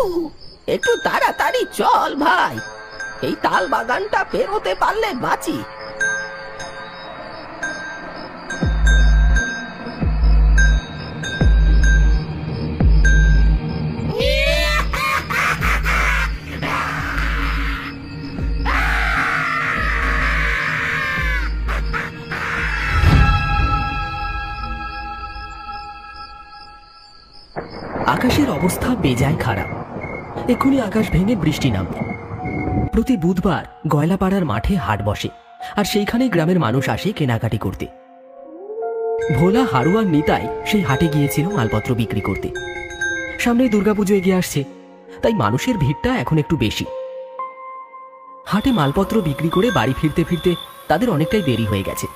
হারু, একটু তাড়াতাড়ি চল ভাই, এই তাল বাগানটা পেরোতে পারলে বাঁচি। আকাশের অবস্থা বেজায় খারাপ। এক্ষুনি আকাশ ভেঙে বৃষ্টি নামবে। প্রতি বুধবার গয়লাপাড়ার মাঠে হাট বসে, আর সেইখানে গ্রামের মানুষ আসে কেনাকাটি করতে। ভোলা, হারু আর নিতাই সেই হাটে গিয়েছিল মালপত্র বিক্রি করতে। সামনে দুর্গাপুজো এগিয়ে আসছে, তাই মানুষের ভিড়টা এখন একটু বেশি। হাটে মালপত্র বিক্রি করে বাড়ি ফিরতে ফিরতে তাদের অনেকটাই দেরি হয়ে গেছে।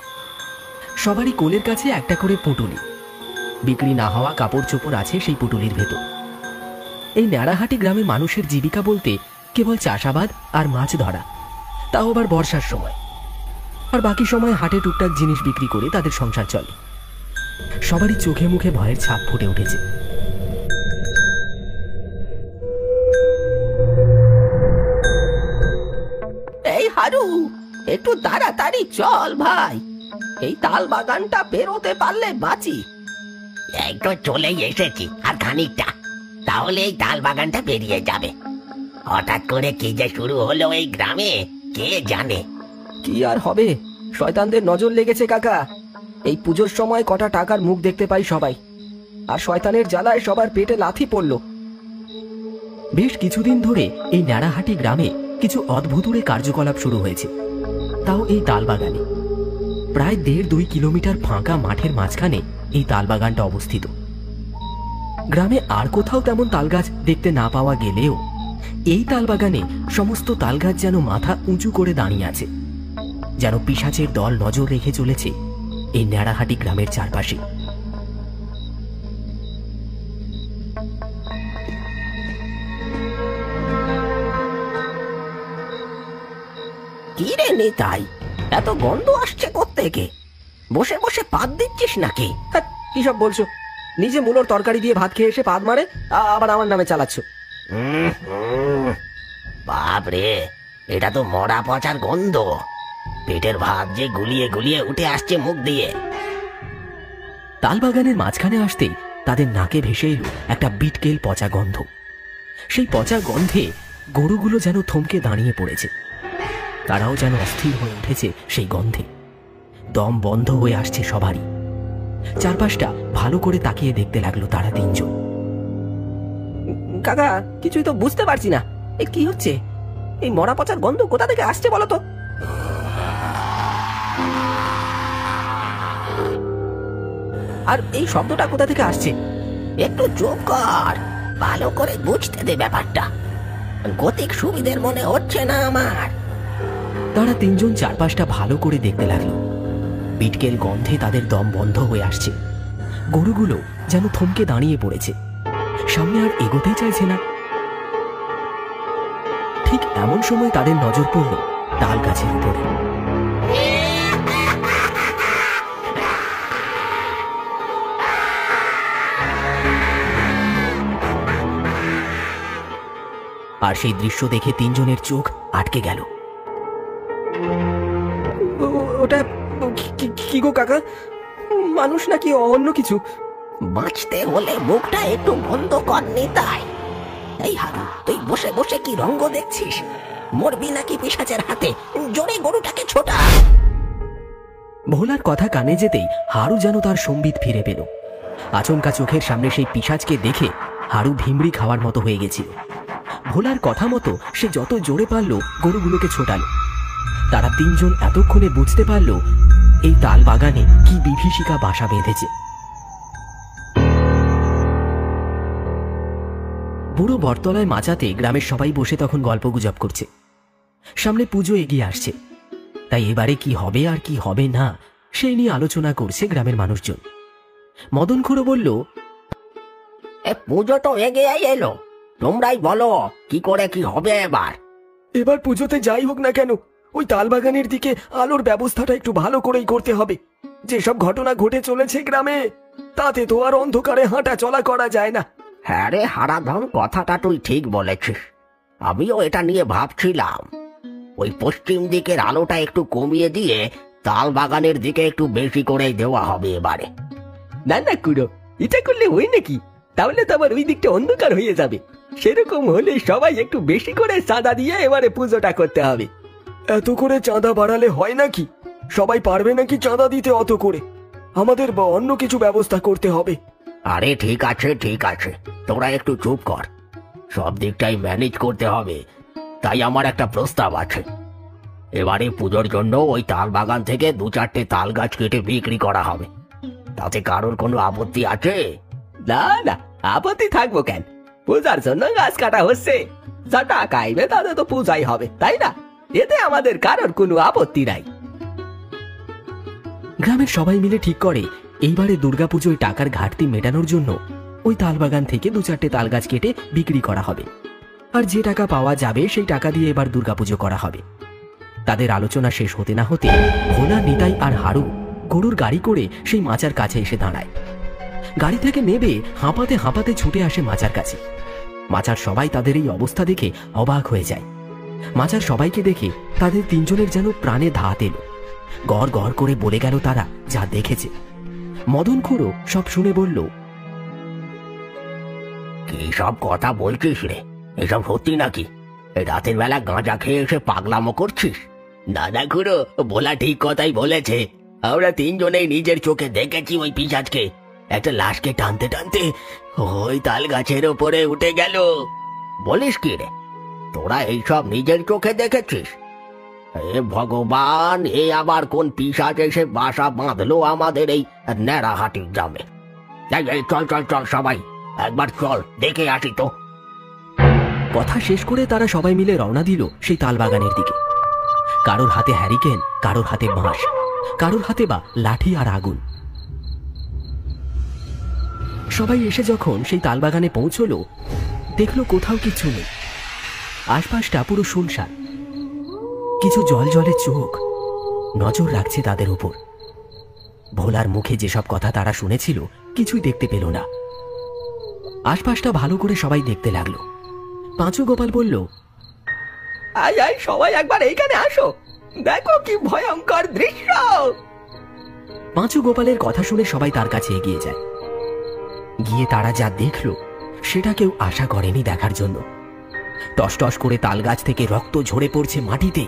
সবারই কোলের কাছে একটা করে পুঁটুলি, বিক্রি না হওয়া কাপড় চোপড় আছে সেই পুটুলির ভেতর। এই ন্যাড়াহাটি গ্রামে মানুষের জীবিকা বলতে কেবল চাষাবাদ আর মাছ ধরা, তাও আবার বর্ষার সময়। আর বাকি সময় হাটে টুকটাক জিনিস বিক্রি করে তাদের সংসার চলে। সবারই চোখে মুখে ভয়ের ছাপ ফুটে উঠেছে। এই হারু, একটু তাড়াতাড়ি চল ভাই, এই তাল বাগানটা পেরোতে পারলে বাঁচি। এই তো চলেই এসেছি, আর খানিকটা, তাহলে এই তাল বাগানটা বেরিয়ে যাবে। হঠাৎ করে কি যে শুরু হলো এই গ্রামে, কে জানে। কি আর হবে, শয়তানদের নজর লেগেছে কাকা। এই পুজোর সময় কটা টাকার মুখ দেখতে পাই সবাই, আর শয়তানের জ্বালায় সবার পেটে লাথি পড়ল। বেশ কিছুদিন ধরে এই ন্যাড়াহাটি গ্রামে কিছু অদ্ভুতুড়ে কার্যকলাপ শুরু হয়েছে, তাও এই তালবাগানে। প্রায় 1.5-2 কিলোমিটার ফাঁকা মাঠের মাঝখানে এই তালবাগানটা অবস্থিত। গ্রামে আর কোথাও তেমন তালগাছ দেখতে না পাওয়া গেলেও এই তালবাগানে সমস্ত তালগাছ যেন মাথা উঁচু করে দাঁড়িয়ে আছে, যেন পিশাচের দল নজর রেখে চলেছে এই ন্যাড়াহাটি গ্রামের চারপাশে। কি রে নিতাই, এত গন্ধ আসছে কোত্থেকে? বসে বসে পাত দিচ্ছিস নাকি? কি সব বলছো? নিজে মূলোর তরকারি দিয়ে ভাত খেয়ে এসে পাত মারে, আবার আমার নামে চালাচ্ছ। বাপরে, এটা তো মরা পচার গন্ধ। পেটের ভাত যে গুলিয়ে গুলিয়ে উঠে আসছে মুখ দিয়ে। তালবাগানের মাঝখানে আসতেই তাদের নাকে ভেসে এলো একটা বিটকেল পচা গন্ধ। সেই পচা গন্ধে গরুগুলো যেন থমকে দাঁড়িয়ে পড়েছে। তারাও যেন অস্থির হয়ে উঠেছে সেই গন্ধে। দম বন্ধ হয়ে আসছে সবারই। চারপাশটা ভালো করে তাকিয়ে দেখতে লাগলো তারা তিনজন। কাকা, কিছুই তো বুঝতে পারছি না, এই কি হচ্ছে? এই মরা পচার গন্ধ কোথা থেকে আসছে বলো তো? আর এই শব্দটা কোথা থেকে আসছে? একটু চুপ কর, ভালো করে বুঝতে দে ব্যাপারটা। গতিক সুবিধের মনে হচ্ছে না আমার। তারা তিনজন চারপাশটা ভালো করে দেখতে লাগলো। বিটকেল গন্ধে তাদের দম বন্ধ হয়ে আসছে। গরুগুলো যেন থমকে দাঁড়িয়ে পড়েছে, সামনে আর এগোতেই চাইছে না। ঠিক এমন সময় তাদের নজর পড়ল তাল গাছের উপরে। আর সেই দৃশ্য দেখে তিনজনের চোখ আটকে গেল। ওটা কি গো কাকা? মানুষ নাকি অন্য কিছু? বাঁচতে হলে মুখটা একটু বন্ধ কর নিতাই। এই হারু, তুই বসে বসে কি রঙ্গ দেখছিস? মরবি নাকি পিশাচের হাতে? জোরে গরুটাকে ছোটা। ভোলার কথা কানে যেতেই হারু যেন তার সম্বিত ফিরে পেল। আচমকা চোখের সামনে সেই পিশাচকে দেখে হারু ভিমড়ি খাওয়ার মতো হয়ে গেছিল। ভোলার কথা মতো সে যত জোরে পারল গরুগুলোকে ছোটালো। তারা তিনজন এতক্ষণে বুঝতে পারল এই তাল বাগানে কি বিভীষিকা বাসা বেঁধেছে। বুড়ো বটতলায় মাচাতে গ্রামের সবাই বসে তখন গল্পগুজব করছে। সামনে পুজো এগিয়ে আসছে, তাই এবারে কি হবে আর কি হবে না সেই নিয়ে আলোচনা করছে গ্রামের মানুষজন। মদন খুড়ো বলল, পুজো তো এগিয়ে এলো, তোমরাই বলো কি করে কি হবে এবার। এবার পুজোতে যাই হোক না কেন, ওই তালবাগানের দিকে আলোর ব্যবস্থাটা একটু ভালো করেই করতে হবে। যেসব ঘটনা ঘটে চলেছে গ্রামে, তাতে তো আর অন্ধকারে হাঁটা চলা করা যায় না। হ্যাঁ রে হারাধন, কথাটা তুই ঠিক বলেছিস। আমিও এটা নিয়ে ভাবছিলাম, ওই পশ্চিম দিকের আলোটা একটু কমিয়ে দিয়ে তাল বাগানের দিকে একটু বেশি করেই দেওয়া হবে এবারে। না না খুড়ো, এটা করলে হয় নাকি? তাহলে তো আবার ওই দিকটা অন্ধকার হয়ে যাবে। সেরকম হলে সবাই একটু বেশি করে চাঁদা দিয়ে এবারে পুজোটা করতে হবে। এত করে চাঁদা বাড়ালে হয় নাকি? সবাই পারবে নাকি চাঁদা দিতে অত করে? আমাদের অন্য কিছু ব্যবস্থা করতে হবে। আরে ঠিক আছে ঠিক আছে, তোরা একটু চুপ কর। সব দিকটাই ম্যানেজ করতে হবে। তাই আমার একটা প্রস্তাব আছে। এবারে পুজোর জন্য ওই তাল বাগান থেকে 2-4টে তাল গাছ কেটে বিক্রি করা হবে। তাতে কারোর কোনো আপত্তি আছে? না না, আপত্তি থাকবো কেন? পূজার জন্য গাছ কাটা হচ্ছে, যা টাকা আইবে তাতে তো পূজাই হবে, তাই না? এতে আমাদের কারোর কোনো আপত্তি নাই। গ্রামের সবাই মিলে ঠিক করে এইবারে দুর্গাপুজোয় টাকার ঘাটতি মেটানোর জন্য ওই তালবাগান থেকে 2-4টে তাল গাছ কেটে বিক্রি করা হবে। আর যে টাকা পাওয়া যাবে সেই টাকা দিয়ে এবার দুর্গাপুজো করা হবে। তাদের আলোচনা শেষ হতে না হতে ভোলা, নিতাই আর হারু গরুর গাড়ি করে সেই মাচার কাছে এসে দাঁড়ায়। গাড়ি থেকে নেবে হাঁপাতে হাঁপাতে ছুটে আসে মাচার কাছে। মাচার সবাই তাদের এই অবস্থা দেখে অবাক হয়ে যায়। মাচার সবাইকে দেখে তাদের তিনজনের যেন প্রাণে ধাত এলো। গড় গড় করে বলে গেল তারা যা দেখেছে। মদন খুড়ো সব শুনে বলল, কি সব কথা বলছিস রে? এসব সত্যি নাকি? রাতের বেলা গাঁজা খেয়ে এসে পাগলামো করছিস? দাদা খুড়ো, বলা ঠিক কথাই বলেছে। আমরা তিনজনেই নিজের চোখে দেখেছি ওই পিশাচকে একটা লাশকে টানতে টানতে ওই তাল গাছের ওপরে উঠে গেল। বলিস কি রে? তোরা এইসব নিজের চোখে দেখেছিস? হে ভগবান, এ আবার কোন পিশাচ এসে বাসা বাঁধলো আমাদের এই নেড়াহাটির গ্রামে? চল চল চল সবাই, একবার চল দেখে আসি তো। কথা শেষ করে তারা সবাই মিলে রওনা দিল সেই তালবাগানের দিকে। কারোর হাতে হ্যারিকেন, কারোর হাতে বাঁশ, কারোর হাতে বা লাঠি আর আগুন। সবাই এসে যখন সেই তালবাগানে পৌঁছলো, দেখলো কোথাও কিছু নেই। আশপাশটা পুরো শুনশান। কিছু জল জলে চোখ নজর রাখছে তাদের উপর। ভোলার মুখে যেসব কথা তারা শুনেছিল কিছুই দেখতে পেল না। আশপাশটা ভালো করে সবাই দেখতে লাগলো। পাঁচু গোপাল বলল, আয় আয় সবাই একবার এইখানে আসো, দেখো কি ভয়ঙ্কর দৃশ্য। পাঁচু গোপালের কথা শুনে সবাই তার কাছে এগিয়ে যায়। গিয়ে তারা যা দেখলো সেটা কেউ আশা করেনি দেখার জন্য। টস টস করে তাল গাছ থেকে রক্ত ঝরে পড়ছে মাটিতে।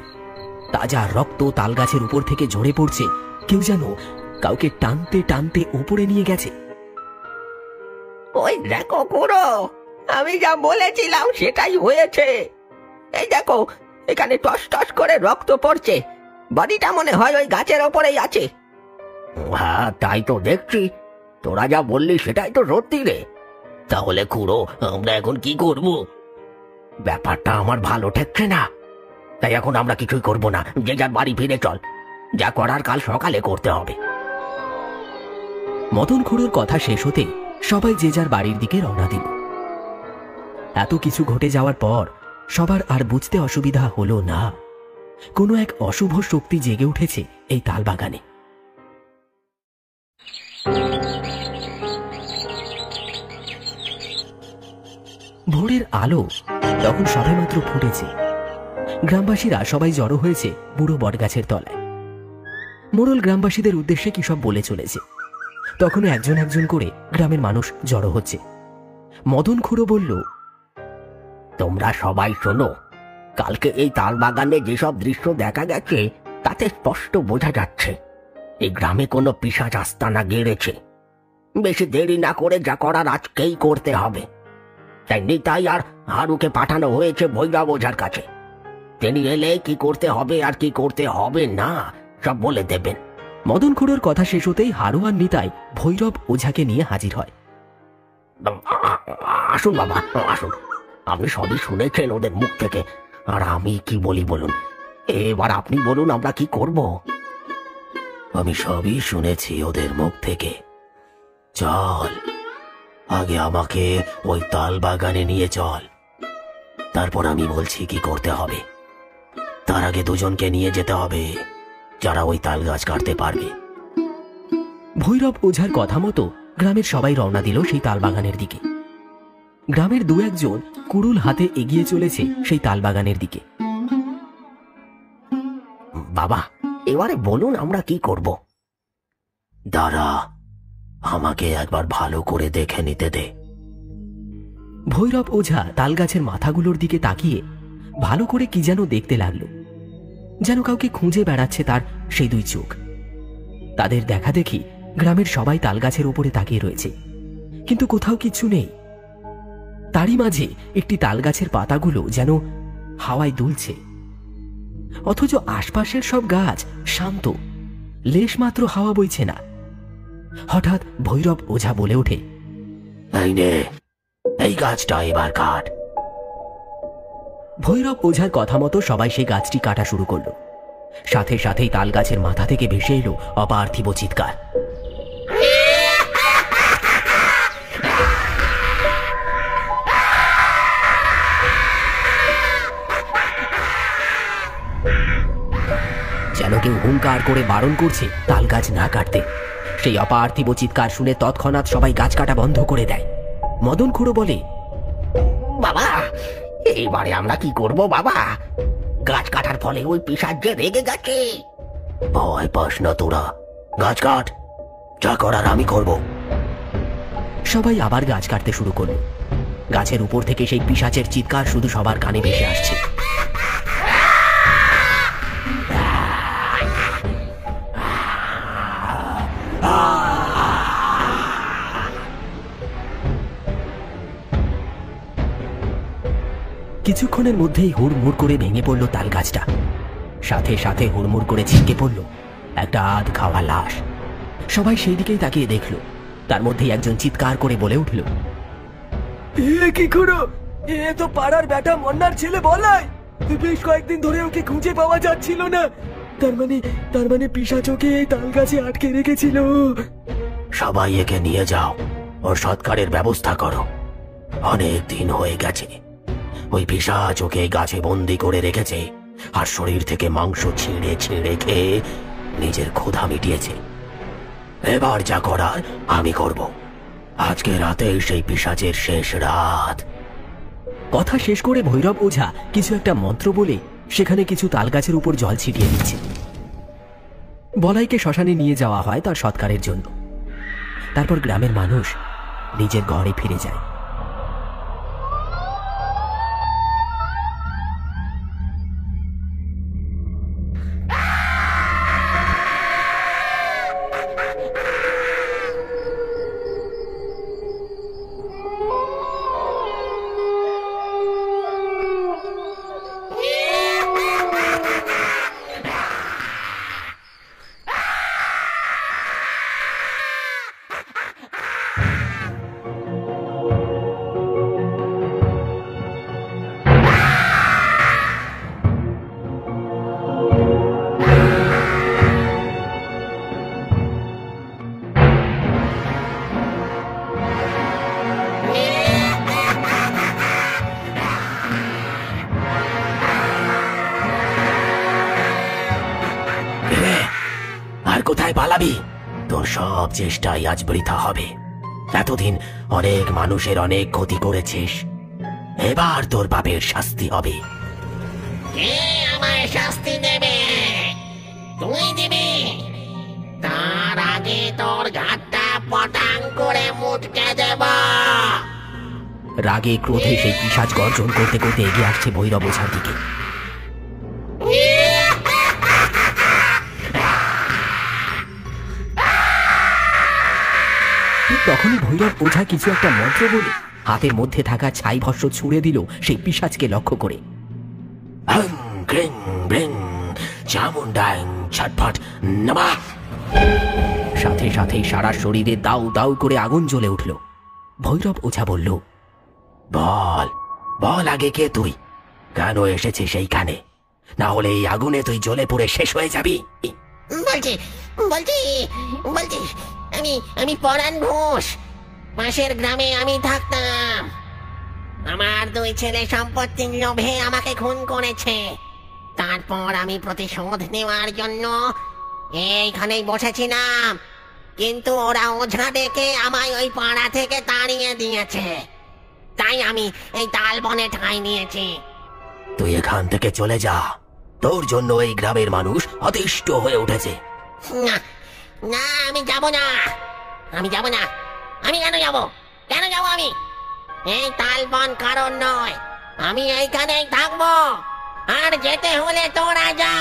তাজা রক্ত তাল গাছের উপর থেকে ঝরে পড়ছে। কেউ যেন কাউকে টানতে টানতে উপরে নিয়ে গেছে। ওই দেখো খুড়ো, আমি যা বলেছিলাম সেটাই হয়েছে। এই দেখো, এখানে টস টস করে রক্ত পড়ছে। বডিটা মনে হয় ওই গাছের ওপরেই আছে। হ্যাঁ, তাই তো দেখছি। তোরা যা বললি সেটাই তো সত্যি রে। তাহলে খুড়ো, আমরা এখন কি করব? ব্যাপারটা আমার ভালো ঠেকছে না। তাই এখন আমরা কিছুই করব না, যে যার বাড়ি ফিরে চল। যা করার কাল সকালে করতে হবে। মদন খুড়োর কথা শেষ হতে সবাই যে যার বাড়ির দিকে রওনা দিল। এত কিছু ঘটে যাওয়ার পর সবার আর বুঝতে অসুবিধা হলো না, কোনো এক অশুভ শক্তি জেগে উঠেছে এই তালবাগানে। ভোরের আলো তখন সবেমাত্র ফুটেছে। গ্রামবাসীরা সবাই জড়ো হয়েছে বুড়ো বটগাছের তলায়। মোড়ল গ্রামবাসীদের উদ্দেশ্যে কি সব বলে চলেছে। তখনও একজন একজন করে গ্রামের মানুষ জড়ো হচ্ছে। মদন খুড়ো বলল, তোমরা সবাই শোনো, কালকে এই তাল বাগানে যেসব দৃশ্য দেখা গেছে তাতে স্পষ্ট বোঝা যাচ্ছে এই গ্রামে কোনো পিশাচ আস্তানা গেড়েছে। বেশি দেরি না করে যা করার আজকেই করতে হবে। তাই নিতাই আর হারুকে পাঠানো হয়েছে ভৈরব ওঝার কাছে। তিনি এলে কি করতে হবে আর কি করতে হবে না সব বলে দেবেন। মদন খুড়োর কথা শেষ হতেই হারু আর নিতাই ভৈরব ওঝাকে নিয়ে হাজির হয়। আসুন বাবা, আসুন। আপনি সবই শুনেছেন ওদের মুখ থেকে, আর আমি কি বলি বলুন? এবার আপনি বলুন আমরা কি করব? আমি সবই শুনেছি ওদের মুখ থেকে। চল, আগে আমাকে ওই তাল বাগানে নিয়ে চল, তারপর আমি বলছি কি করতে হবে। তার আগে দুজনকে নিয়ে যেতে হবে যারা ওই তাল গাছ কাটতে পারবে। ভৈরব ওঝার কথা মতো গ্রামের সবাই রওনা দিল সেই তালবাগানের দিকে। গ্রামের দু একজন কুড়ুল হাতে এগিয়ে চলেছে সেই তালবাগানের দিকে। বাবা, এবারে বলুন আমরা কি করব? দাঁড়া, আমাকে একবার ভালো করে দেখে নিতে দে। ভৈরব ওঝা তালগাছের মাথাগুলোর দিকে তাকিয়ে ভালো করে কি যেন দেখতে লাগলো, যেন কাউকে খুঁজে বেড়াচ্ছে তার সেই দুই চোখ। তাদের দেখা দেখি গ্রামের সবাই তালগাছের উপরে তাকিয়ে রয়েছে, কিন্তু কোথাও কিছু নেই। তারই মাঝে একটি তালগাছের পাতাগুলো যেন হাওয়ায় দুলছে, অথচ আশপাশের সব গাছ শান্ত, লেশমাত্র হাওয়া বইছে না। হঠাৎ ভৈরব ওঝা বলে ওঠে, এই নে, এই গাছটা এবার কাট। ভৈরব ওঝার কথা মতো সবাই সেই গাছটি কাটা শুরু করলো। সাথে সাথেই তাল গাছের মাথা থেকে ভেসে এলো অপার্থিব চিৎকার। যেন কেউ হুঙ্কার করে বারণ করছে তাল গাছ না কাটতে। সেই অপার্থিব চিৎকার শুনে তৎক্ষণাৎ সবাই গাছ কাটা বন্ধ করে দেয়। মদন খুড়ো বলে, বাবা, এইবারে আমরা কি করব বাবা? গাছ কাটার ফলে ওই পিশাচ যে রেগে গেছে। ভয় পাস না তোরা, গাছ কাট, যা করার আমি করব। সবাই আবার গাছ কাটতে শুরু করলো। গাছের উপর থেকে সেই পিশাচের চিৎকার শুধু সবার কানে ভেসে আসছে। কিছুক্ষণের মধ্যেই হুড়মুড় করে ভেঙে পড়ল তাল গাছটা। সাথে সাথে হুড়মুড় করে ছিটকে পড়ল একটা আধ খাওয়া লাশ। সবাই সেই দিকেই তাকিয়ে দেখল। তার মধ্যেই একজন চিৎকার করে বলে উঠল, কি খুড়ো, এ তো পাড়ার বেটা মন্নার ছেলে বলাই। বেশ কয়েকদিন ধরে ওকে খুঁজে পাওয়া যাচ্ছিল না। তার মানে পিশাচ ওকে এই তাল গাছে আটকে রেখেছিল। সবাই একে নিয়ে যাও, ওর সৎকারের ব্যবস্থা করো। অনেক দিন হয়ে গেছে ওই পিশাচ ওকে গাছে বন্দি করে রেখেছে, আর শরীর থেকে মাংস ছিঁড়ে ছিঁড়ে খেয়ে নিজের ক্ষুধা মিটিয়েছে। এবার যা করার আমি করব। আজকে রাতে সেই পিশাচের শেষ রাত। কথা শেষ করে ভৈরব ওঝা কিছু একটা মন্ত্র বলে সেখানে কিছু তালগাছের উপর জল ছিটিয়ে দিচ্ছে। বলাইকে শ্মশানে নিয়ে যাওয়া হয় তার সৎকারের জন্য। তারপর গ্রামের মানুষ নিজের ঘরে ফিরে যায়। কোথায় পালাবি? তোর সব চেষ্টাই আজ বৃথা হবে। এতদিন অনেক মানুষের অনেক ক্ষতি করেছিস, এবার তোর পাপের শাস্তি হবে। কে আমায় শাস্তি দেবে? তুই দিবি? তার আগে তোর ঘাটটা পটাং করে মুটকে দেব। রাগে ক্রোধে সেই পিশাচ গর্জন করতে করতে এগিয়ে আসছে ভৈরব ওঝার দিকে। তখনই ভৈরব ওঝা কিছু একটা মন্ত্র বলে হাতের মধ্যে থাকা ছাই ভস্য ছুঁড়ে দিল সেই পিশাচকে লক্ষ্য করে। সাথে সাথেই সারা শরীরে দাউ দাউ করে আগুন জ্বলে উঠল। ভৈরব ওঝা বলল, বল বল আগে কে তুই, কেন এসেছিস সেইখানে? না হলে এই আগুনে তুই জ্বলে পুড়ে শেষ হয়ে যাবি। বলছি বলছি বলছি আমি পরাণ ঘোষ। পাশের গ্রামে আমি থাকতাম। আমার দুই ছেলে সম্পত্তির লোভে আমাকে খুন করেছে। তারপর আমি প্রতিশোধ নেওয়ার জন্য এইখানেই বসেছিলাম, কিন্তু ওরা ওঝা ডেকে আমায় ওই পাড়া থেকে তাড়িয়ে দিয়েছে। তাই আমি এই তাল বনে ঠাঁই নিয়েছি। তুই এখান থেকে চলে যা, তোর জন্য এই গ্রামের মানুষ অতিষ্ঠ হয়ে উঠেছে। না না, আমি যাব না, আমি যাব না। আমি কেন যাব? কেন যাব আমি? এই তাল বন কারণ নয়, আমি এইখানেই থাকবো। আর যেতে হলে তোরা যা।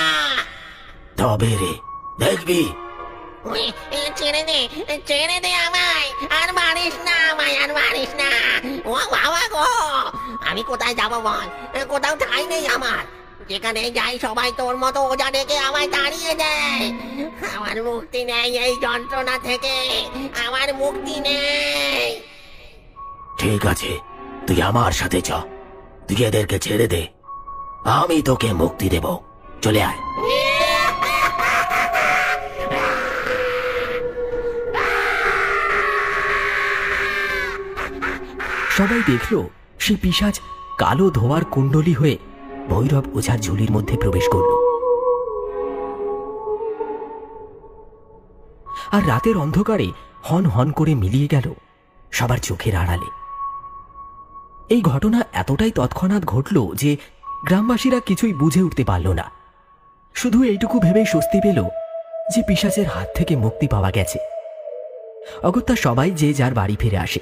তবে রে, দেখবি ছেড়ে দে আমায়, আর মারিস না আমায়, আর মারিস না। ও বাবা গো, আমি কোথায় যাব বল? কোথাও ঠাঁই নেই আমার। যেখানে যাই সবাই তোর মতো ওজা ডেকে আমায় তাড়িয়ে দেয়। আমার মুক্তি নেই এই যন্ত্রণা থেকে, আমার মুক্তি নেই। ঠিক আছে, তুই আমার সাথে চ, তুই এদেরকে ছেড়ে দে, আমি তোকে মুক্তি দেব। চলে আয়। সবাই দেখল সে পিশাচ কালো ধোঁয়ার কুণ্ডলী হয়ে ভৈরব ওঝার ঝুলির মধ্যে প্রবেশ করল। আর রাতের অন্ধকারে হন হন করে মিলিয়ে গেল সবার চোখের আড়ালে। এই ঘটনা এতটাই তৎক্ষণাৎ ঘটল যে গ্রামবাসীরা কিছুই বুঝে উঠতে পারল না। শুধু এইটুকু ভেবে স্বস্তি পেল যে পিশাচের হাত থেকে মুক্তি পাওয়া গেছে। অগত্যা সবাই যে যার বাড়ি ফিরে আসে।